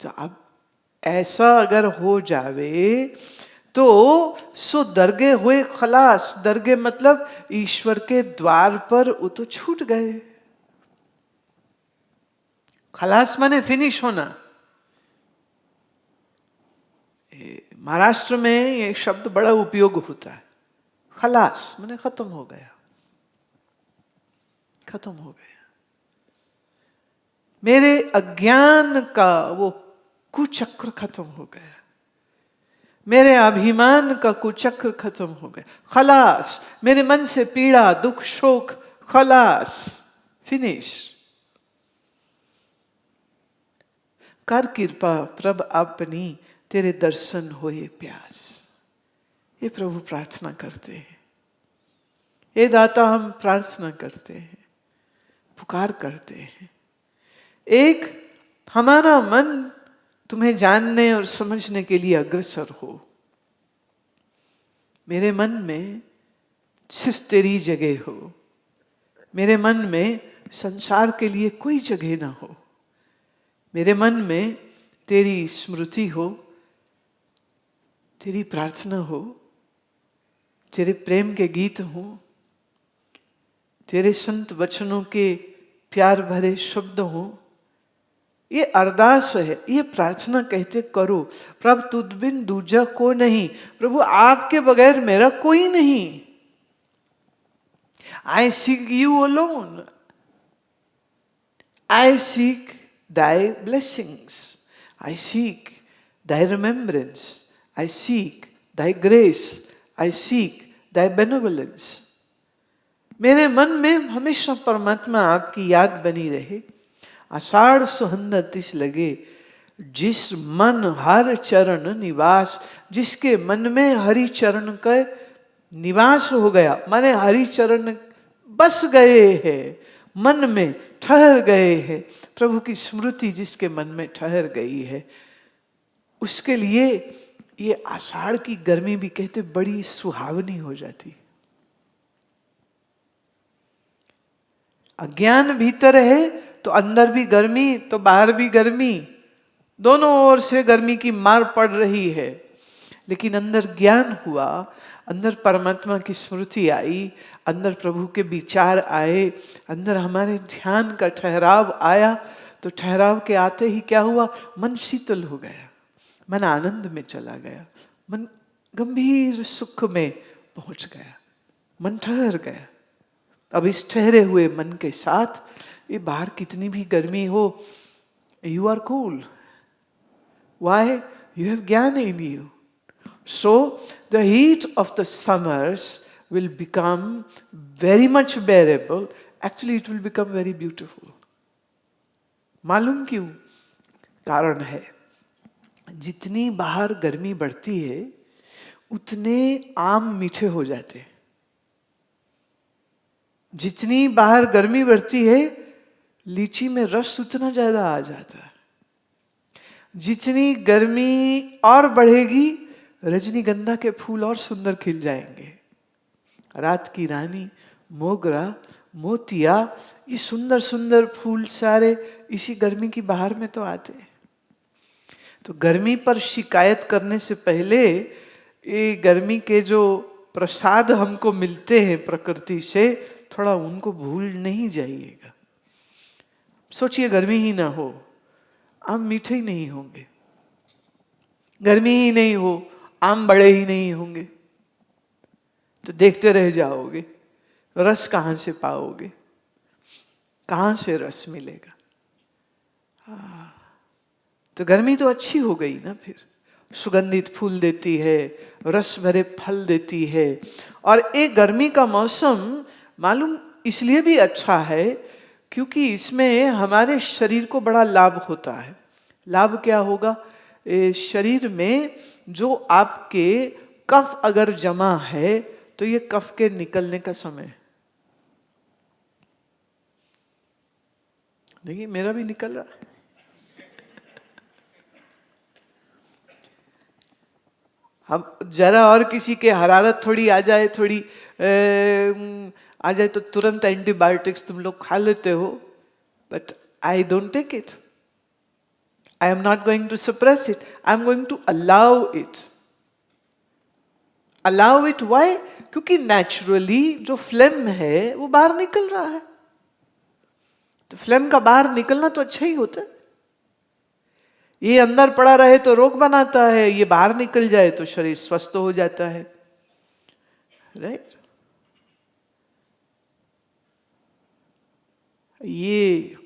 S1: तो अब ऐसा अगर हो जावे तो सो दरगे हुए खलास। दरगे मतलब ईश्वर के द्वार पर वो तो छूट गए। खलास माने फिनिश होना। महाराष्ट्र में ये शब्द बड़ा उपयोग होता है। खलास माने खत्म हो गया, खत्म हो गया। मेरे अज्ञान का वो कुचक्र खत्म हो गया, मेरे अभिमान का कुचक्र खत्म हो गया। खलास, मेरे मन से पीड़ा दुख शोक खलास, फिनिश। कर कृपा प्रभ अपनी, तेरे दर्शन होए प्यास। ये प्रभु प्रार्थना करते हैं। ये दाता हम प्रार्थना करते हैं, पुकार करते हैं। एक, हमारा मन तुम्हें जानने और समझने के लिए अग्रसर हो। मेरे मन में सिर्फ तेरी जगह हो, मेरे मन में संसार के लिए कोई जगह ना हो, मेरे मन में तेरी स्मृति हो, तेरी प्रार्थना हो, तेरे प्रेम के गीत हो, तेरे संत वचनों के प्यार भरे शब्द हो। ये अरदास है, ये प्रार्थना कहते करो। प्रभु तुझ बिन दूजा को नहीं, प्रभु आपके बगैर मेरा कोई नहीं। I seek you alone. I seek thy blessings. I seek thy remembrance. I seek thy grace. I seek thy benevolence. मेरे मन में हमेशा परमात्मा आपकी याद बनी रहे। आषाढ़ सुहंद तिस लगे, जिस मन हर चरण निवास। जिसके मन में हरि चरण का निवास हो गया, माने हरि चरण बस गए हैं, मन में ठहर गए हैं। प्रभु की स्मृति जिसके मन में ठहर गई है, उसके लिए ये आषाढ़ की गर्मी भी कहते बड़ी सुहावनी हो जाती। अज्ञान भीतर है तो अंदर भी गर्मी, तो बाहर भी गर्मी, दोनों ओर से गर्मी की मार पड़ रही है। लेकिन अंदर ज्ञान हुआ, अंदर परमात्मा की स्मृति आई, अंदर प्रभु के विचार आए, अंदर हमारे ध्यान का ठहराव आया। तो ठहराव के आते ही क्या हुआ? मन शीतल हो गया, मन आनंद में चला गया, मन गंभीर सुख में पहुंच गया, मन ठहर गया। अब इस ठहरे हुए मन के साथ ये बाहर कितनी भी गर्मी हो, you are cool. Why? You have ज्ञान in you. So the heat of the summers will become very much bearable. Actually, it will become very beautiful. मालूम क्यों? कारण है, जितनी बाहर गर्मी बढ़ती है उतने आम मीठे हो जाते हैं। जितनी बाहर गर्मी बढ़ती है लीची में रस उतना ज्यादा आ जाता है। जितनी गर्मी और बढ़ेगी रजनीगंधा के फूल और सुंदर खिल जाएंगे। रात की रानी मोगरा मोतिया, ये सुंदर सुंदर फूल सारे इसी गर्मी की बहार में तो आते हैं। तो गर्मी पर शिकायत करने से पहले ये गर्मी के जो प्रसाद हमको मिलते हैं प्रकृति से, थोड़ा उनको भूल नहीं जाइएगा। सोचिए गर्मी ही ना हो, आम मीठे ही नहीं होंगे, गर्मी ही नहीं हो, आम बड़े ही नहीं होंगे, तो देखते रह जाओगे, रस कहां से पाओगे, कहां से रस मिलेगा? तो गर्मी तो अच्छी हो गई ना, फिर सुगंधित फूल देती है, रस भरे फल देती है। और एक गर्मी का मौसम मालूम इसलिए भी अच्छा है क्योंकि इसमें हमारे शरीर को बड़ा लाभ होता है। लाभ क्या होगा? शरीर में जो आपके कफ अगर जमा है तो ये कफ के निकलने का समय है। देखिए मेरा भी निकल रहा है। हम जरा और किसी के हरारत थोड़ी आ जाए, थोड़ी आ जाए तो तुरंत एंटीबायोटिक्स तुम लोग खा लेते हो, but I don't take it. I am not going to suppress it, I am going to allow it. Allow it why? क्योंकि नेचुरली जो फ्लेम है वो बाहर निकल रहा है, तो फ्लेम का बाहर निकलना तो अच्छा ही होता है। ये अंदर पड़ा रहे तो रोग बनाता है, ये बाहर निकल जाए तो शरीर स्वस्थ हो जाता है, राइट? ये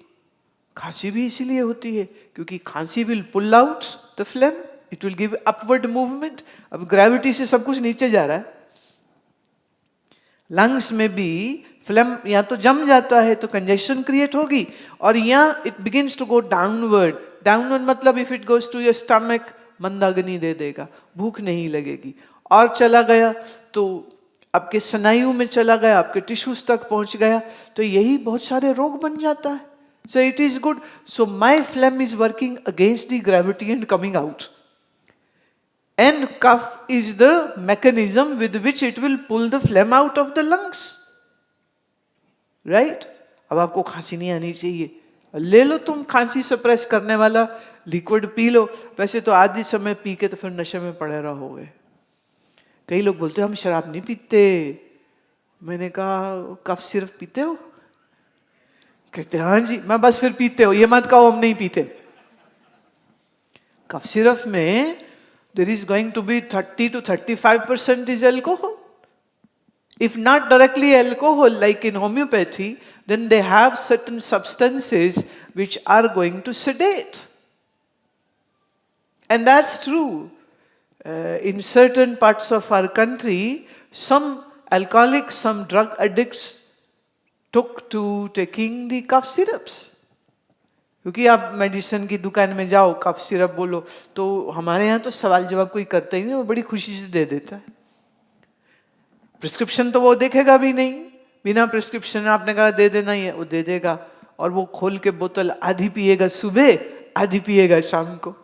S1: खांसी भी इसीलिए होती है क्योंकि खांसी will pull out the flame, it will give upward movement. अब ग्रेविटी से सब कुछ नीचे जा रहा है, लंग्स में भी फ्लेम या तो जम जाता है तो कंजेशन क्रिएट होगी, और यहाँ it begins to go downward. Downward मतलब if it goes to your stomach, मंदाग्नि दे देगा, भूख नहीं लगेगी, और चला गया तो आपके स्नायु में चला गया, आपके टिश्यूज तक पहुंच गया, तो यही बहुत सारे रोग बन जाता है। So it is good. So my flame is working against the gravity and coming out, and cough is the mechanism with which it will pull the phlegm out of the lungs, right? अब आपको खांसी नहीं आनी चाहिए, ले लो तुम खांसी suppress करने वाला लिक्विड पी लो। वैसे तो आधी समय पी के तो फिर नशे में पड़े रहोगे। कई लोग बोलते हैं हम शराब नहीं पीते। मैंने कहा कफ सिर्फ पीते हो? कहते हाँ जी। मैं बस फिर पीते हो, ये मत कहो हम नहीं पीते। कफ सिरप में there is going to be 30 to 35% is alcohol. If not directly alcohol, like in homeopathy, then they have certain substances which are going to sedate. And that's true. In certain parts of our country, some alcoholics, some drug addicts took to taking the cough syrups. क्योंकि आप medicine की दुकान में जाओ, cough syrup बोलो, तो हमारे यहाँ तो सवाल जवाब कोई करता ही नहीं, वो बड़ी खुशी से दे देता है। प्रिस्क्रिप्शन तो वो देखेगा भी नहीं, बिना प्रिस्क्रिप्शन आपने कहा दे देना ही है, वो दे देगा, और वो खोल के बोतल आधी पिएगा सुबह, आधी पिएगा शाम को।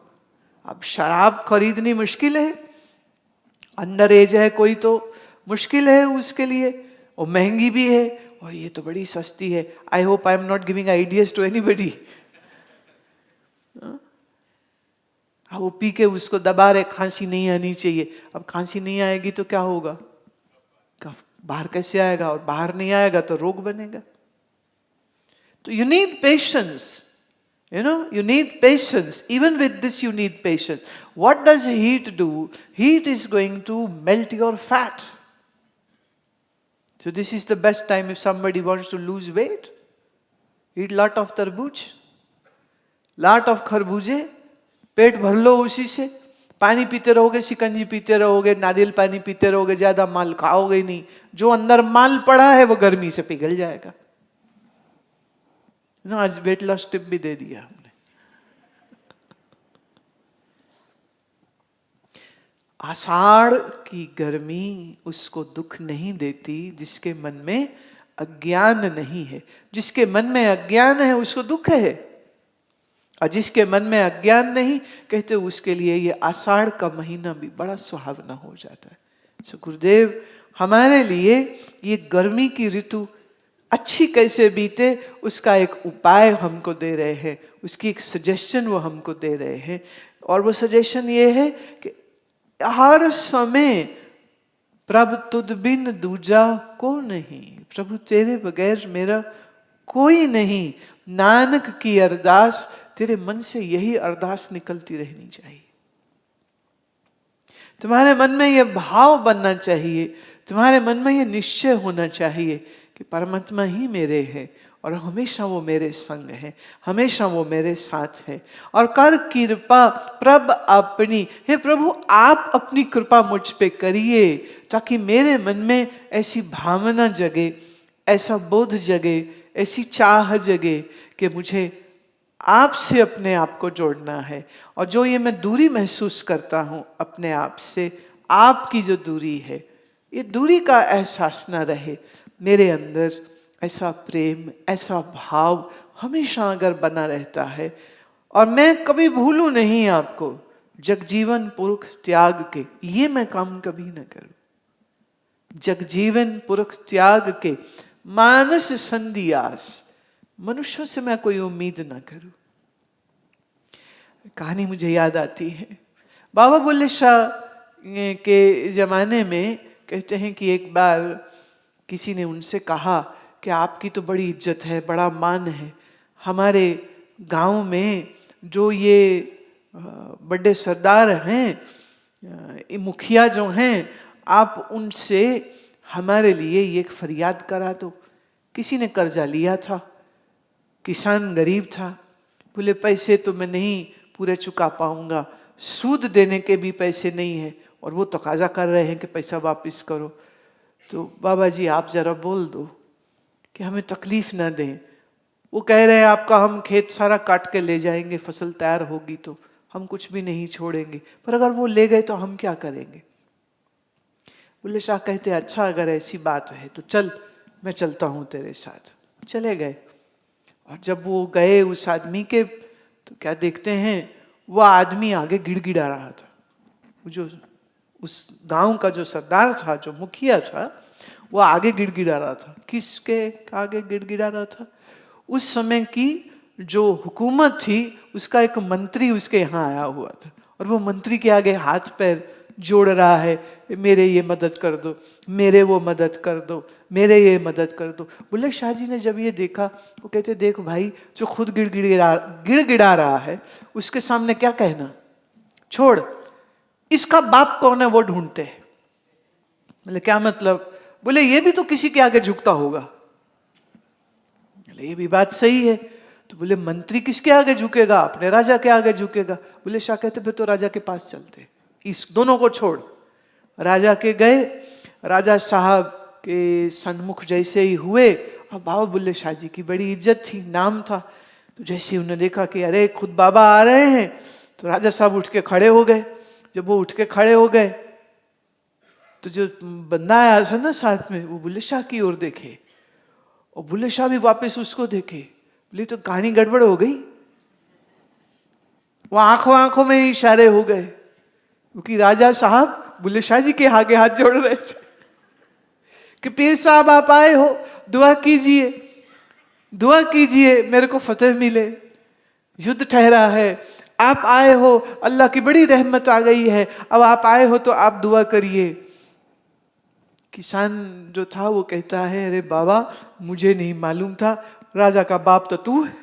S1: अब शराब खरीदनी मुश्किल है, अंडर एज है कोई तो मुश्किल है उसके लिए, वो महंगी भी है, और ये तो बड़ी सस्ती है। I hope I am not giving ideas to anybody. वो पी के उसको दबा रहे, खांसी नहीं आनी चाहिए। अब खांसी नहीं आएगी तो क्या होगा? बाहर कैसे आएगा? और बाहर नहीं आएगा तो रोग बनेगा। तो you need patience, you need patience. Even with this you need patience. What does heat do? Heat is going to melt your fat. So this is the best time if somebody wants to lose weight. Eat lot of तरबूज, lot of खरबूजे, पेट भर लो उसी से। पानी पीते रहोगे, शिकंजी पीते रहोगे, नारियल पानी पीते रहोगे, ज्यादा माल खाओगे नहीं। जो अंदर माल पड़ा है वो गर्मी से पिघल जाएगा। आज वेट लॉस टिप भी दे दिया हमने। आषाढ़ की गर्मी उसको दुख नहीं देती जिसके मन में अज्ञान नहीं है। जिसके मन में अज्ञान है उसको दुख है, और जिसके मन में अज्ञान नहीं, कहते उसके लिए ये आषाढ़ का महीना भी बड़ा सुहावना हो जाता है। सो गुरुदेव हमारे लिए ये गर्मी की ऋतु अच्छी कैसे बीते उसका एक उपाय हमको दे रहे हैं, उसकी एक सजेशन वो हमको दे रहे हैं। और वो सजेशन ये है कि हर समय प्रभु तुद बिन दूजा को नहीं, प्रभु तेरे बगैर मेरा कोई नहीं। नानक की अरदास, तेरे मन से यही अरदास निकलती रहनी चाहिए। तुम्हारे मन में यह भाव बनना चाहिए, तुम्हारे मन में यह निश्चय होना चाहिए कि परमात्मा ही मेरे हैं और हमेशा वो मेरे संग है, हमेशा वो मेरे साथ है। और कर कृपा प्रभ अपनी, हे प्रभु आप अपनी कृपा मुझ पे करिए ताकि मेरे मन में ऐसी भावना जगे, ऐसा बोध जगे, ऐसी चाह जगे कि मुझे आपसे अपने आप को जोड़ना है। और जो ये मैं दूरी महसूस करता हूँ अपने आप से, आपकी जो दूरी है, ये दूरी का एहसास ना रहे मेरे अंदर। ऐसा प्रेम, ऐसा भाव हमेशा अगर बना रहता है, और मैं कभी भूलूं नहीं आपको, जगजीवन पुरुष त्याग के, ये मैं काम कभी ना करूं। जगजीवन पुरुष त्याग के मानस संधियास, मनुष्यों से मैं कोई उम्मीद ना करूं। कहानी मुझे याद आती है, बाबा बुल्ले शाह के जमाने में कहते हैं कि एक बार किसी ने उनसे कहा कि आपकी तो बड़ी इज्जत है, बड़ा मान है, हमारे गांव में जो ये बड़े सरदार हैं, मुखिया जो हैं, आप उनसे हमारे लिए ये एक फरियाद करा दो। किसी ने कर्जा लिया था, किसान गरीब था, बोले पैसे तो मैं नहीं पूरे चुका पाऊंगा, सूद देने के भी पैसे नहीं है, और वो तकाजा कर रहे हैं कि पैसा वापस करो। तो बाबा जी आप जरा बोल दो कि हमें तकलीफ ना दें। वो कह रहे हैं आपका हम खेत सारा काट के ले जाएंगे, फसल तैयार होगी तो हम कुछ भी नहीं छोड़ेंगे, पर अगर वो ले गए तो हम क्या करेंगे। बुल्ले शाह कहते अच्छा अगर ऐसी बात है तो चल, मैं चलता हूँ तेरे साथ। चले गए, और जब वो गए उस आदमी के, तो क्या देखते हैं, वो आदमी आगे गिड़गिड़ा रहा था। वो जो उस गांव का जो सरदार था, जो मुखिया था, वो आगे गिड़गिड़ा रहा था। किसके आगे गिड़गिड़ा रहा था? उस समय की जो हुकूमत थी उसका एक मंत्री उसके यहाँ आया हुआ था, और वो मंत्री के आगे हाथ पैर जोड़ रहा है, मेरे ये मदद कर दो, मेरे वो मदद कर दो, मेरे ये मदद कर दो। बुल्ले शाह जी ने जब ये देखा, वो कहते देख भाई, जो खुद गिड़गिड़ा रहा है उसके सामने क्या कहना, छोड़, इसका बाप कौन है वो ढूंढते हैं। बोले क्या मतलब? बोले ये भी तो किसी के आगे झुकता होगा। बोले ये भी बात सही है। तो बोले मंत्री किसके आगे झुकेगा? अपने राजा के आगे झुकेगा। बुल्ले शाह कहते फिर तो राजा के पास चलते, इस दोनों को छोड़। राजा के गए, राजा साहब के सन्मुख जैसे ही हुए, और बाबा बुल्ले शाह जी की बड़ी इज्जत थी, नाम था, तो जैसे ही उन्होंने देखा कि अरे खुद बाबा आ रहे हैं, तो राजा साहब उठ के खड़े हो गए। जब वो उठ के खड़े हो गए, तो जो बंदा आया था ना साथ में, वो बुल्ले शाह की ओर देखे, और बुल्ले शाह भी वापस उसको देखे। बोले तो कहानी गड़बड़ हो गई। वो आंखों आंखों में इशारे हो गए, क्योंकि राजा साहब बुल्ले शाह जी के आगे हाथ जोड़ रहे थे कि पीर साहब आप आए हो, दुआ कीजिए, दुआ कीजिए, मेरे को फतेह मिले, युद्ध ठहरा है, आप आए हो, अल्लाह की बड़ी रहमत आ गई है, अब आप आए हो तो आप दुआ करिए। किसान जो था वो कहता है अरे बाबा मुझे नहीं मालूम था, राजा का बाप तो तू है।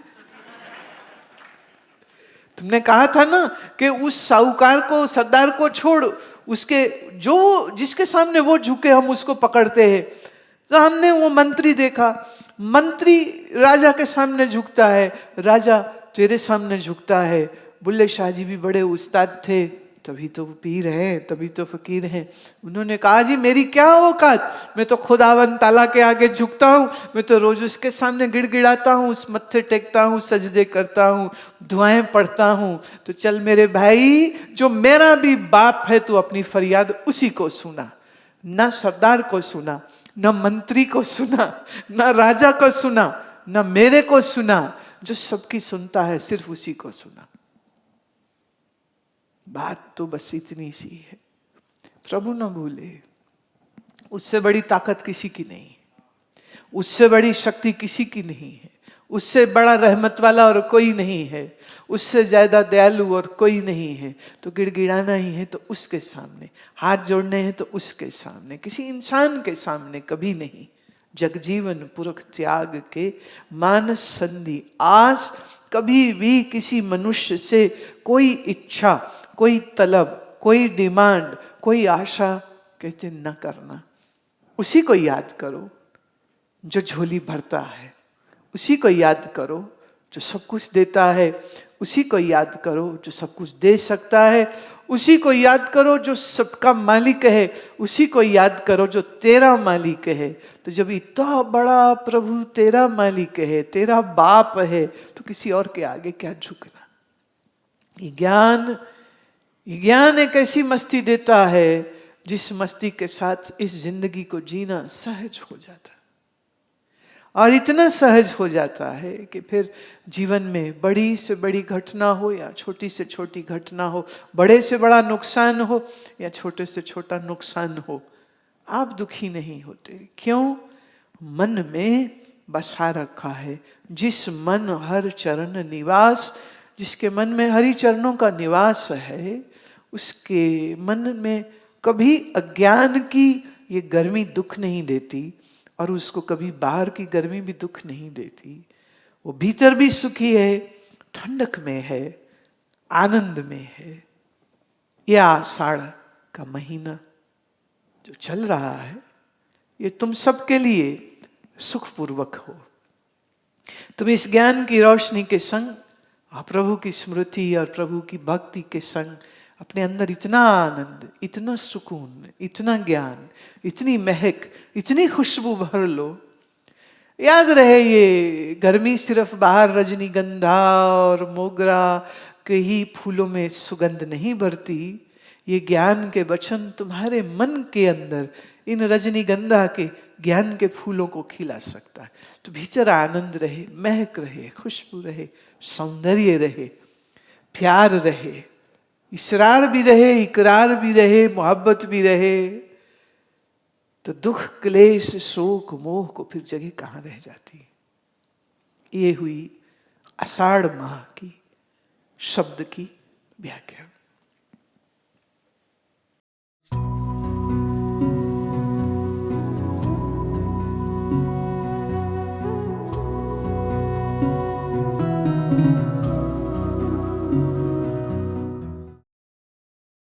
S1: तुमने कहा था ना कि उस साहूकार को, सरदार को छोड़, उसके जो जिसके सामने वो झुके हम उसको पकड़ते हैं। तो हमने वो मंत्री देखा, मंत्री राजा के सामने झुकता है, राजा तेरे सामने झुकता है। बुल्ले शाह जी भी बड़े उस्ताद थे, तभी तो पीर हैं, तभी तो फकीर हैं। उन्होंने कहा जी मेरी क्या औकात, मैं तो खुदावन ताला के आगे झुकता हूँ, मैं तो रोज उसके सामने गिड़गिड़ाता हूँ, उस मत्थे टेकता हूँ, सजदे करता हूँ, दुआएं पढ़ता हूँ। तो चल मेरे भाई, जो मेरा भी बाप है, तू अपनी फरियाद उसी को सुना, ना सरदार को सुना, न मंत्री को सुना, न राजा को सुना, न मेरे को सुना, जो सबकी सुनता है सिर्फ उसी को सुना। बात तो बस इतनी सी है, प्रभु न भूले, उससे बड़ी ताकत किसी की नहीं, उससे बड़ी शक्ति किसी की नहीं है, उससे बड़ा रहमत वाला और कोई नहीं है, उससे ज्यादा दयालु और कोई नहीं है। तो गिड़गिड़ाना ही है तो उसके सामने, हाथ जोड़ने हैं तो उसके सामने, किसी इंसान के सामने कभी नहीं। जगजीवन पुरख त्याग के मानस संधि आस, कभी भी किसी मनुष्य से कोई इच्छा, कोई तलब, कोई डिमांड, कोई आशा कहते न करना। उसी को याद करो जो झोली भरता है, उसी को याद करो जो सब कुछ देता है, उसी को याद करो जो सब कुछ दे सकता है, उसी को याद करो जो सबका मालिक है, उसी को याद करो जो तेरा मालिक है। तो जब इतना बड़ा प्रभु तेरा मालिक है, तेरा बाप है, तो किसी और के आगे क्या झुकना। ज्ञान एक ऐसी मस्ती देता है जिस मस्ती के साथ इस जिंदगी को जीना सहज हो जाता है। और इतना सहज हो जाता है कि फिर जीवन में बड़ी से बड़ी घटना हो या छोटी से छोटी घटना हो, बड़े से बड़ा नुकसान हो या छोटे से छोटा नुकसान हो, आप दुखी नहीं होते। क्यों? मन में बसा रखा है। जिस मन हर चरण निवास, जिसके मन में हरि चरणों का निवास है, उसके मन में कभी अज्ञान की ये गर्मी दुख नहीं देती और उसको कभी बाहर की गर्मी भी दुख नहीं देती। वो भीतर भी सुखी है, ठंडक में है, आनंद में है। ये आषाढ़ का महीना जो चल रहा है, ये तुम सबके लिए सुखपूर्वक हो। तुम इस ज्ञान की रोशनी के संग और प्रभु की स्मृति और प्रभु की भक्ति के संग अपने अंदर इतना आनंद, इतना सुकून, इतना ज्ञान, इतनी महक, इतनी खुशबू भर लो। याद रहे ये गर्मी सिर्फ बाहर रजनीगंधा और मोगरा के ही फूलों में सुगंध नहीं भरती। ये ज्ञान के वचन तुम्हारे मन के अंदर इन रजनीगंधा के ज्ञान के फूलों को खिला सकता है। तो भीतर आनंद रहे, महक रहे, खुशबू रहे, सौंदर्य रहे, प्यार रहे, इसरार भी रहे, इकरार भी रहे, मोहब्बत भी रहे। तो दुख, क्लेश, शोक, मोह को फिर जगह कहाँ रह जाती। ये हुई आषाढ़ माह की शब्द की व्याख्या।